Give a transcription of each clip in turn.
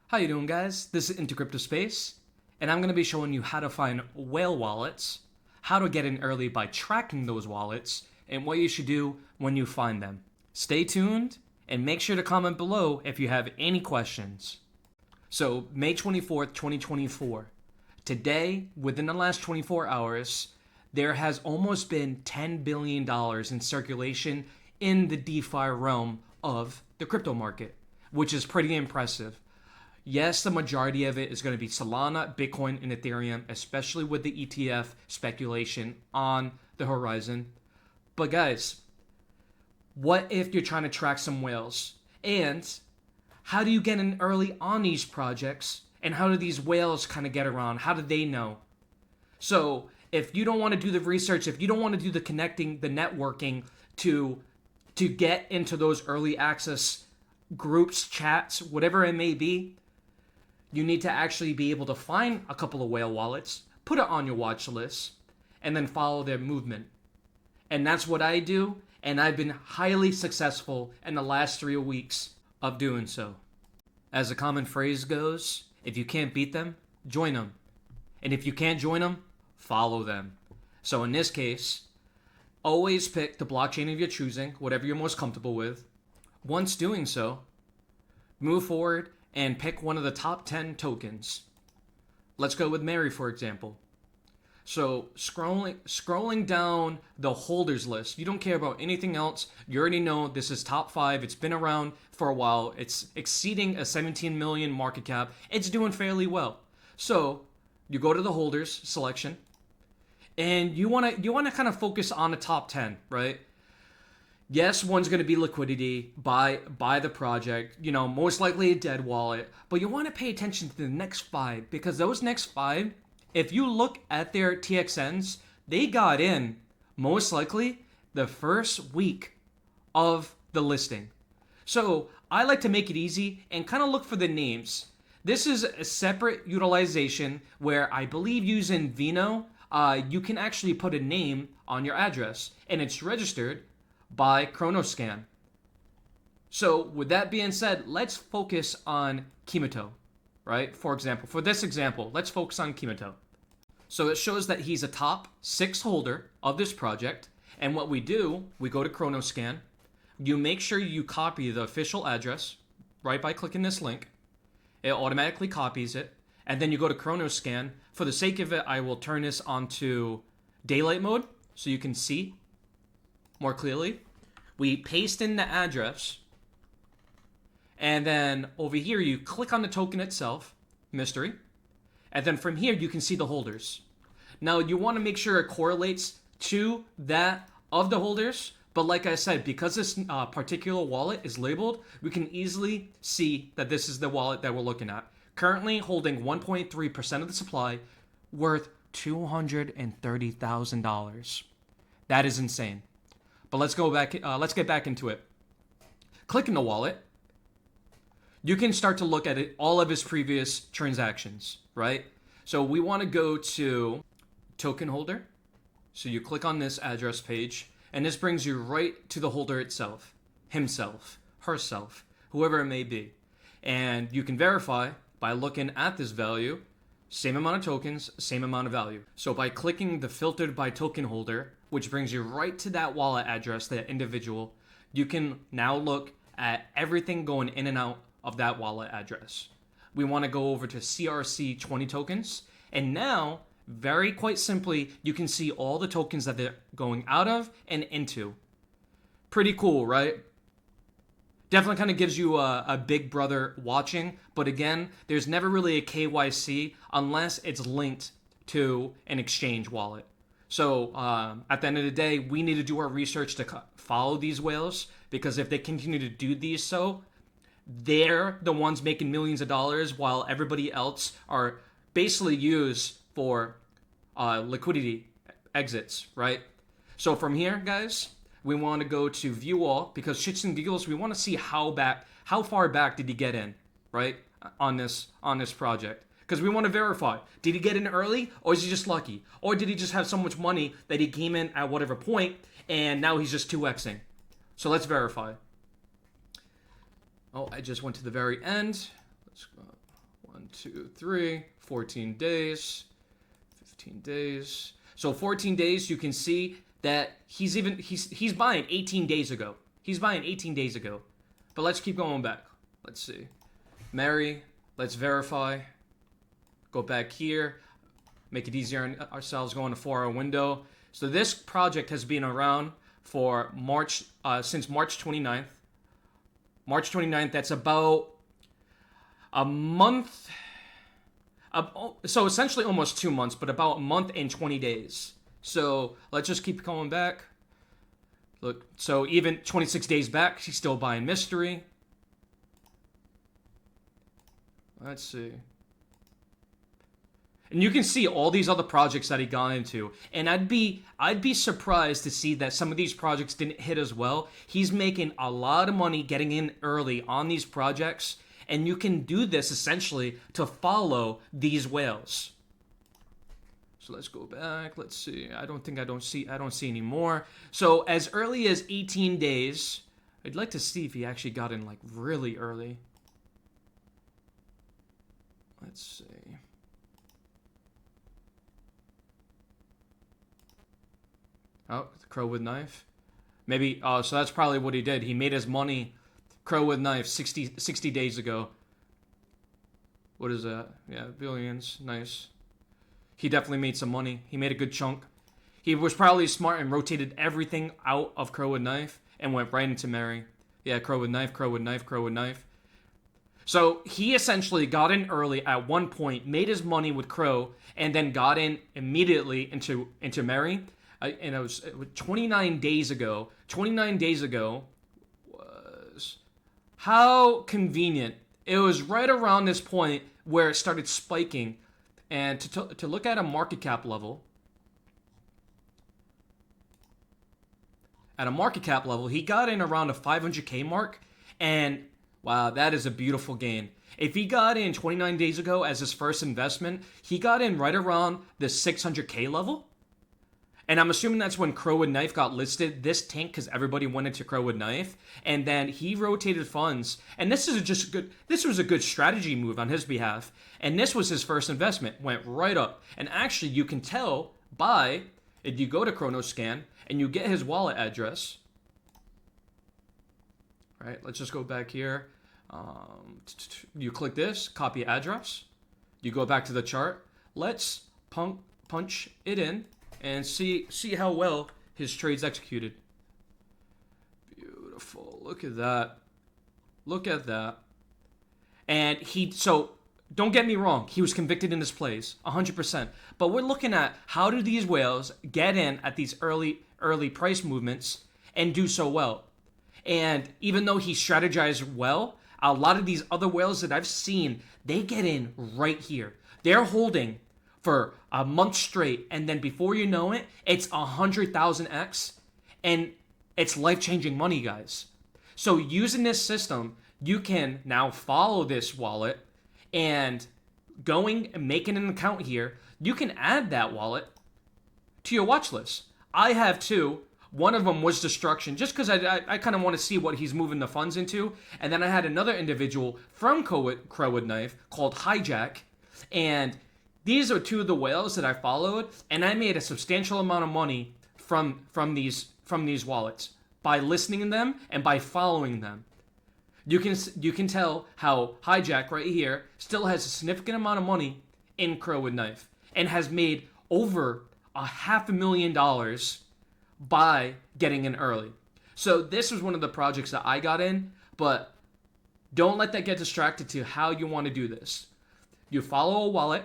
How you doing, guys? This is IntoCryptoSpace, and I'm going to be showing you how to find whale wallets, how to get in early by tracking those wallets, and what you should do when you find them. Stay tuned, and make sure to comment below if you have any questions. So, May 24th, 2024. Today, within the last 24 hours, there has almost been $10 billion in circulation in the DeFi realm of the crypto market, which is pretty impressive. Yes, the majority of it is going to be Solana, Bitcoin, and Ethereum, especially with the ETF speculation on the horizon. But guys, what if you're trying to track some whales? And how do you get in early on these projects? And how do these whales kind of get around? How do they know? So if you don't want to do the research, if you don't want to do the connecting, the networking to get into those early access groups, chats, whatever it may be, you need to actually be able to find a couple of whale wallets, put it on your watch list, and then follow their movement. And that's what I do, and I've been highly successful in the last 3 weeks of doing so. As a common phrase goes, if you can't beat them, join them. And if you can't join them, follow them. So in this case, always pick the blockchain of your choosing, whatever you're most comfortable with. Once doing so, move forward and pick one of the top 10 tokens. Let's go with Mary, for example. So scrolling down the holders list, you don't care about anything else. You already know this is top 5. It's been around for a while. It's exceeding a 17 million market cap. It's doing fairly well. So you go to the holders selection, and you want to kind of focus on the top 10, right? Yes, one's going to be liquidity by the project, most likely a dead wallet, but you want to pay attention to the next 5, because those next 5, if you look at their TXNs, they got in most likely the first week of the listing. So I like to make it easy and kind of look for the names. This is a separate utilization where I believe using Vino, you can actually put a name on your address, and it's registered by Cronos. So with that being said, let's focus on Kimito, right? For example, for this example, let's focus on Kimito. So it shows that he's a top 6 holder of this project. And what we do, we go to Cronos. You make sure you copy the official address right by clicking this link. It automatically copies it. And then you go to Cronos. For the sake of it, I will turn this onto daylight mode so you can see more clearly. We paste in the address, and then over here you click on the token itself, mystery, and then from here you can see the holders. Now you want to make sure it correlates to that of the holders, but like I said, because this particular wallet is labeled, we can easily see that this is the wallet that we're looking at. Currently holding 1.3% of the supply, worth $230,000. That is insane. But let's go back. Let's get back into it. Click in the wallet. You can start to look at it, all of his previous transactions, right? So we want to go to token holder. So you click on this address page, and this brings you right to the holder itself, himself, herself, whoever it may be. And you can verify by looking at this value, same amount of tokens, same amount of value. So by clicking the filtered by token holder, which brings you right to that wallet address, that individual, you can now look at everything going in and out of that wallet address. We want to go over to CRC20 tokens, and now, very quite simply, you can see all the tokens that they're going out of and into. Pretty cool, right? Definitely kind of gives you a big brother watching, but again, there's never really a KYC unless it's linked to an exchange wallet. So at the end of the day, we need to do our research to follow these whales, because if they continue to do these they're the ones making millions of dollars while everybody else are basically used for liquidity exits, right? So from here, guys, we want to go to view all, because shits and giggles, we want to see how far back did he get in, right? On this project. Because we want to verify, did he get in early, or is he just lucky? Or did he just have so much money that he came in at whatever point, and now he's just 2xing? So let's verify. Oh, I just went to the very end. Let's go. 2, 3, 14 days, 15 days. So 14 days, you can see that he's buying 18 days ago. He's buying 18 days ago. But let's keep going back. Let's see. Mary, let's verify. Go back here. Make it easier on ourselves, go in a 4-hour window. So this project has been around for since March 29th. March 29th, that's about a month. So essentially almost 2 months, but about a month and 20 days. So let's just keep going back. Look, so even 26 days back, she's still buying mystery. Let's see. And you can see all these other projects that he got into. And I'd be surprised to see that some of these projects didn't hit as well. He's making a lot of money getting in early on these projects. And you can do this essentially to follow these whales. So let's go back. Let's see. I don't see any more. So as early as 18 days, I'd like to see if he actually got in like really early. Let's see. Oh, the crow with knife. Maybe, so that's probably what he did. He made his money, crow with knife, 60 days ago. What is that? Yeah, billions. Nice. He definitely made some money. He made a good chunk. He was probably smart and rotated everything out of crow with knife and went right into Mary. Yeah, crow with knife, crow with knife, crow with knife. So he essentially got in early at one point, made his money with crow, and then got in immediately into Mary. And it was 29 days ago. 29 days ago was... How convenient. It was right around this point where it started spiking. And to look at a market cap level... At a market cap level, he got in around a 500K mark. And, wow, that is a beautiful gain. If he got in 29 days ago as his first investment, he got in right around the 600K level. And I'm assuming that's when Crow with Knife got listed. This tanked because everybody went into Crow with Knife. And then he rotated funds. And this was a good strategy move on his behalf. And this was his first investment. Went right up. And actually, you can tell by, if you go to Cronos Scan and you get his wallet address. Right, let's just go back here. You click this, copy address. You go back to the chart. Let's punch it in. And see how well his trade's executed. Beautiful. Look at that. Look at that. And so don't get me wrong. He was convicted in this plays, 100%. But we're looking at how do these whales get in at these early price movements and do so well. And even though he strategized well, a lot of these other whales that I've seen, they get in right here. They're holding for a month straight, and then before you know it, it's 100,000x, and it's life-changing money, guys. So using this system, you can now follow this wallet, and going and making an account here, you can add that wallet to your watch list. I have two. One of them was destruction, just because I kind of want to see what he's moving the funds into, and then I had another individual from Crow with Knife called Hijack, and these are two of the whales that I followed, and I made a substantial amount of money from these wallets by listening to them and by following them. You can tell how Hijack right here still has a significant amount of money in Crow with Knife and has made over $500,000 by getting in early. So this was one of the projects that I got in, but don't let that get distracted to how you want to do this. You follow a wallet,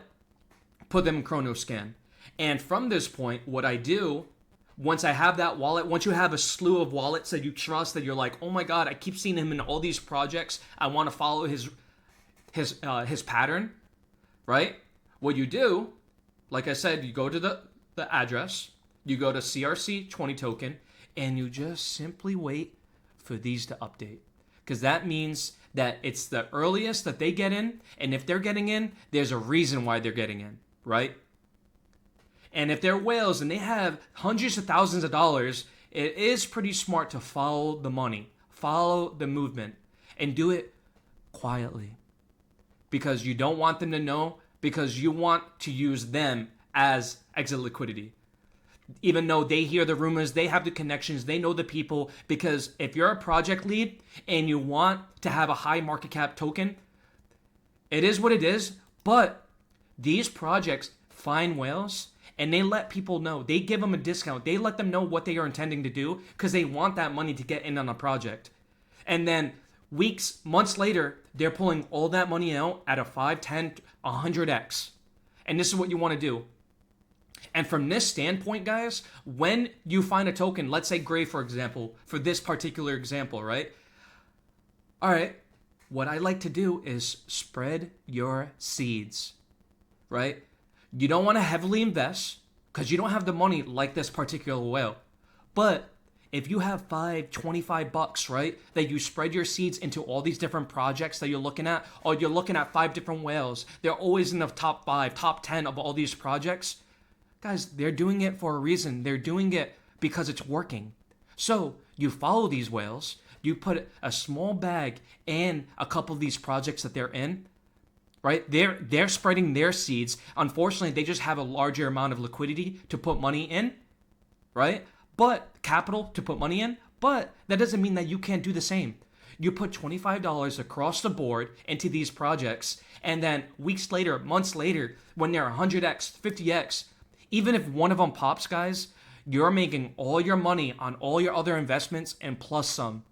put them in Cronos Scan. And from this point, what I do, once I have that wallet, once you have a slew of wallets that you trust, that you're like, oh my God, I keep seeing him in all these projects, I want to follow his pattern, right? What you do, like I said, you go to the address, you go to CRC 20 token, and you just simply wait for these to update. Because that means that it's the earliest that they get in, and if they're getting in, there's a reason why they're getting in. Right? And if they're whales and they have hundreds of thousands of dollars, it is pretty smart to follow the money, follow the movement, and do it quietly. because you don't want them to know, because you want to use them as exit liquidity. Even though they hear the rumors, they have the connections, they know the people, because if you're a project lead and you want to have a high market cap token, it is what it is, but these projects find whales and they let people know. They give them a discount. They let them know what they are intending to do because they want that money to get in on a project. And then weeks, months later, they're pulling all that money out at a 5, 10, 100x. And this is what you want to do. And from this standpoint, guys, when you find a token, let's say Gray, for example, for this particular example, right? All right, what I like to do is spread your seeds, right? You don't want to heavily invest because you don't have the money like this particular whale. But if you have $25, right, that you spread your seeds into all these different projects that you're looking at, or you're looking at 5 different whales, they're always in the top 5, top 10 of all these projects. Guys, they're doing it for a reason. They're doing it because it's working. So you follow these whales, you put a small bag in a couple of these projects that they're in, right? They're spreading their seeds. Unfortunately, they just have a larger amount of liquidity to put money in, right? But capital to put money in, but that doesn't mean that you can't do the same. You put $25 across the board into these projects, and then weeks later, months later, when they're 100x, 50x, even if one of them pops, guys, you're making all your money on all your other investments and plus some.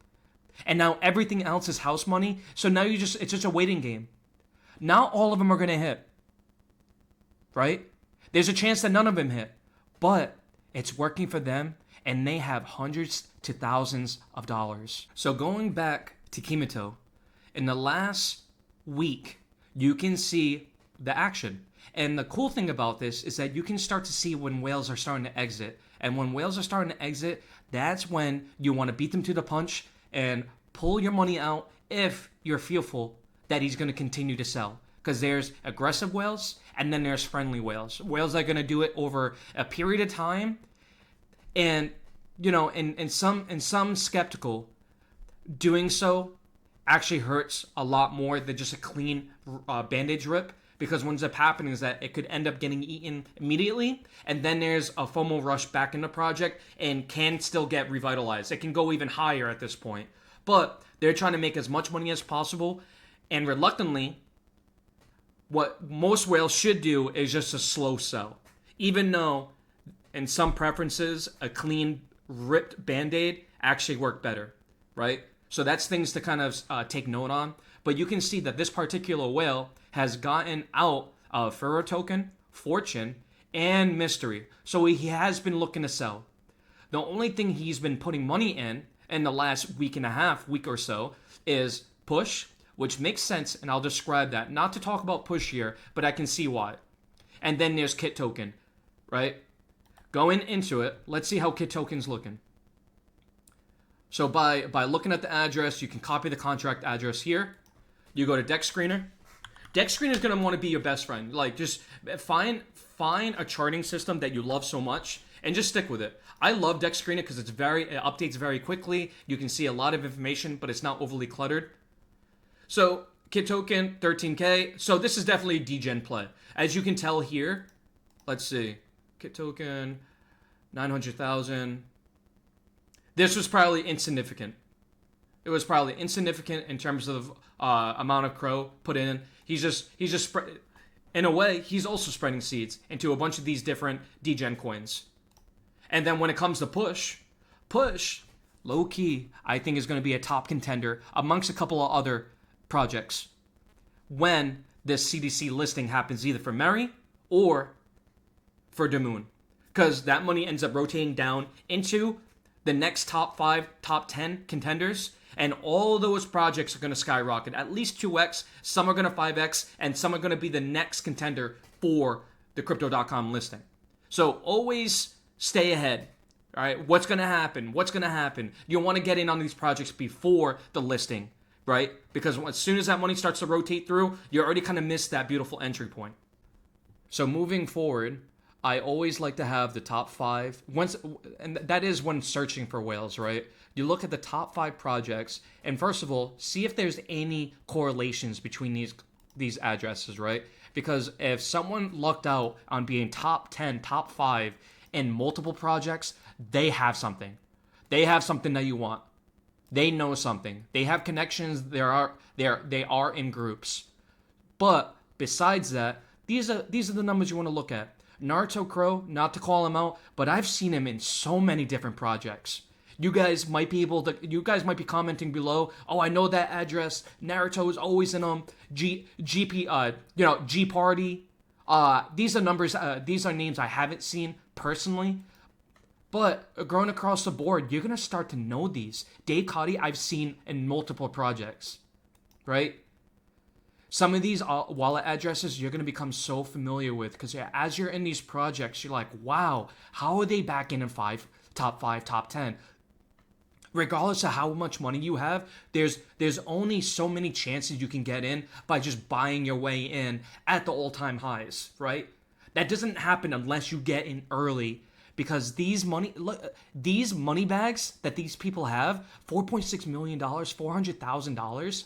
And now everything else is house money, so now it's just a waiting game. Not all of them are going to hit, right? There's a chance that none of them hit, but it's working for them, and they have hundreds to thousands of dollars. So going back to Kimito, in the last week, you can see the action. And the cool thing about this is that you can start to see when whales are starting to exit. And when whales are starting to exit, that's when you want to beat them to the punch and pull your money out if you're fearful that he's going to continue to sell. Because there's aggressive whales and then there's friendly whales. Whales are going to do it over a period of time. And, you know, in some skeptical, doing so actually hurts a lot more than just a clean bandage rip. Because what ends up happening is that it could end up getting eaten immediately, and then there's a FOMO rush back in the project and can still get revitalized. It can go even higher at this point. But they're trying to make as much money as possible, and reluctantly, what most whales should do is just a slow sell. Even though, in some preferences, a clean, ripped Band-Aid actually work better, right? So that's things to kind of take note on. But you can see that this particular whale has gotten out of Furrow Token, Fortune, and Mystery. So he has been looking to sell. The only thing he's been putting money in the last week and a half, week or so, is Push, which makes sense, and I'll describe that. Not to talk about Push here, but I can see why. And then there's Kit Token, right? Going into it, let's see how Kit Token's looking. So by looking at the address, you can copy the contract address here. You go to Dex Screener. Dex Screener is going to want to be your best friend. Like, just find a charting system that you love so much and just stick with it. I love Dex Screener because it updates very quickly. You can see a lot of information, but it's not overly cluttered. So, Kit Token, 13K. So this is definitely a degen play. As you can tell here, let's see. Kit Token, 900,000. This was probably insignificant. It was probably insignificant in terms of amount of crow put in. He's just in a way, he's also spreading seeds into a bunch of these different degen coins. And then when it comes to Push, low key, I think is going to be a top contender amongst a couple of other projects when this CDC listing happens, either for Mary or for Damoon, because that money ends up rotating down into the next top 5, top 10 contenders. And all those projects are going to skyrocket. At least 2x, some are going to 5x, and some are going to be the next contender for the Crypto.com listing. So always stay ahead. All right, what's going to happen? What's going to happen? You want to get in on these projects before the listing, right? Because as soon as that money starts to rotate through, you already kind of missed that beautiful entry point. So moving forward, I always like to have the top 5. And that is when searching for whales, right? You look at the top 5 projects, and first of all, see if there's any correlations between these these addresses, right? Because if someone lucked out on being top 10, top 5 in multiple projects, they have something. They have something that you want. They know something. They have connections. They are in groups. But besides that, these are the numbers you want to look at. Naruto Crow, not to call him out, but I've seen him in so many different projects. You guys might be commenting below. Oh, I know that address. Naruto is always in them. G Party. These are numbers. These are names I haven't seen personally, but going across the board, you're gonna start to know these. Dave Cotty, I've seen in multiple projects, right? Some of these wallet addresses you're going to become so familiar with because as you're in these projects, you're like, wow, how are they back in top 5, top 10? Regardless of how much money you have, there's only so many chances you can get in by just buying your way in at the all-time highs, right? That doesn't happen unless you get in early because these money bags that these people have, $4.6 million, $400,000,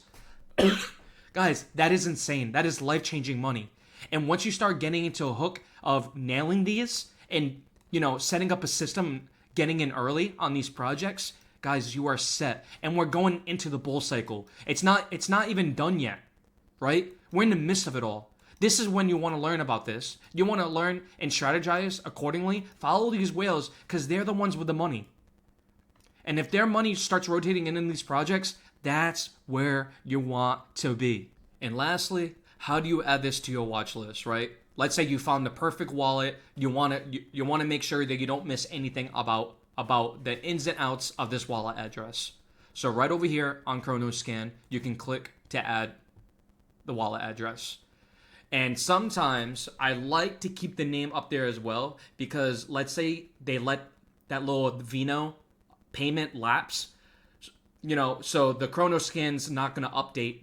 guys, that is insane. That is life-changing money. And once you start getting into a hook of nailing these and, setting up a system, getting in early on these projects, guys, you are set. And we're going into the bull cycle. It's not even done yet, right? We're in the midst of it all. This is when you want to learn about this. You want to learn and strategize accordingly. Follow these whales because they're the ones with the money. And if their money starts rotating in these projects, that's where you want to be. And lastly, how do you add this to your watch list, right? Let's say you found the perfect wallet. You want to make sure that you don't miss anything about the ins and outs of this wallet address. So right over here on Cronos Scan, you can click to add the wallet address. And sometimes I like to keep the name up there as well because let's say they let that little Vino payment lapse. So the Cronos Scan's not going to update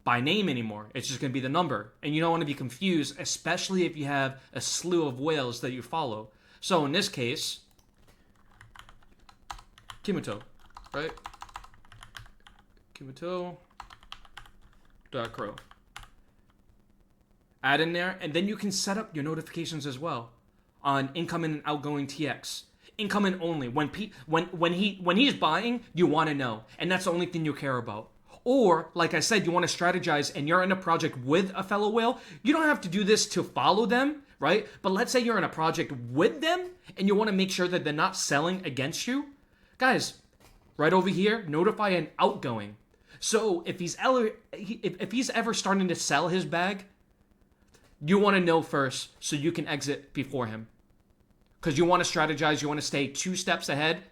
by name anymore. It's just going to be the number. And you don't want to be confused, especially if you have a slew of whales that you follow. So in this case, Kimuto, right? Kimuto.crow. Add in there, and then you can set up your notifications as well on incoming and outgoing TX. Incoming only. When he's buying, you want to know, and that's the only thing you care about. Or, like I said, you want to strategize and you're in a project with a fellow whale. You don't have to do this to follow them, right? But let's say you're in a project with them and you want to make sure that they're not selling against you. Guys, right over here, notify an outgoing. So if he's ever starting to sell his bag, you want to know first so you can exit before him. Because you want to strategize, you want to stay 2 steps ahead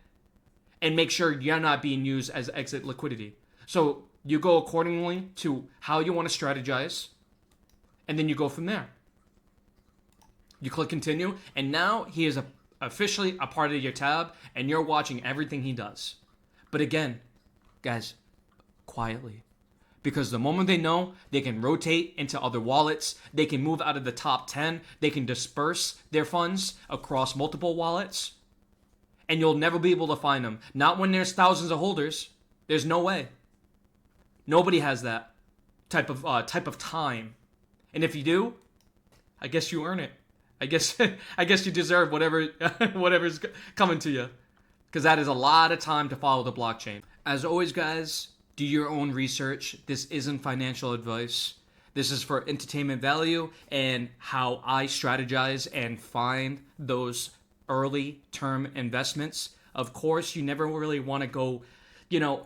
and make sure you're not being used as exit liquidity. So you go accordingly to how you want to strategize, and then you go from there. You click continue, and now he is officially a part of your tab, and you're watching everything he does. But again, guys, quietly. Because the moment they know, they can rotate into other wallets, they can move out of the top 10, they can disperse their funds across multiple wallets, and you'll never be able to find them. Not when there's thousands of holders. There's no way. Nobody has that type of time. And if you do, I guess you earn it. I guess you deserve whatever's coming to you. Because that is a lot of time to follow the blockchain. As always, guys, do your own research. This isn't financial advice. This is for entertainment value and how I strategize and find those early term investments. Of course, you never really want to go,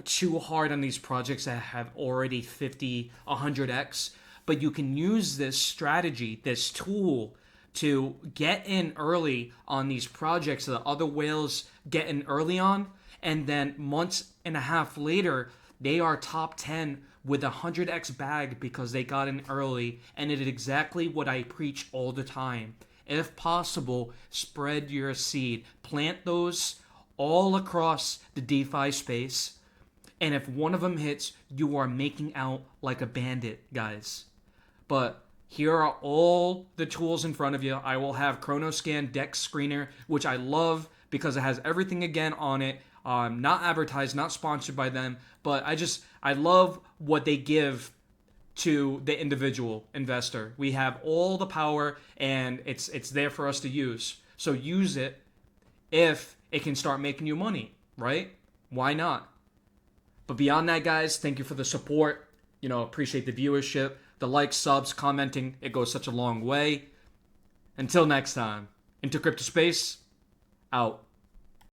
too hard on these projects that have already 50, 100x. But you can use this strategy, this tool, to get in early on these projects that other whales get in early on. And then months and a half later, they are top 10 with a 100x bag because they got in early, and it is exactly what I preach all the time. If possible, spread your seed. Plant those all across the DeFi space, and if one of them hits, you are making out like a bandit, guys. But here are all the tools in front of you. I will have ChronoScan Dex Screener, which I love because it has everything again on it. Not advertised, not sponsored by them, but I love what they give to the individual investor. We have all the power, and it's there for us to use. So use it if it can start making you money, right? Why not? But beyond that, guys, thank you for the support. Appreciate the viewership, the likes, subs, commenting. It goes such a long way. Until next time, IntoCryptoSpace, out.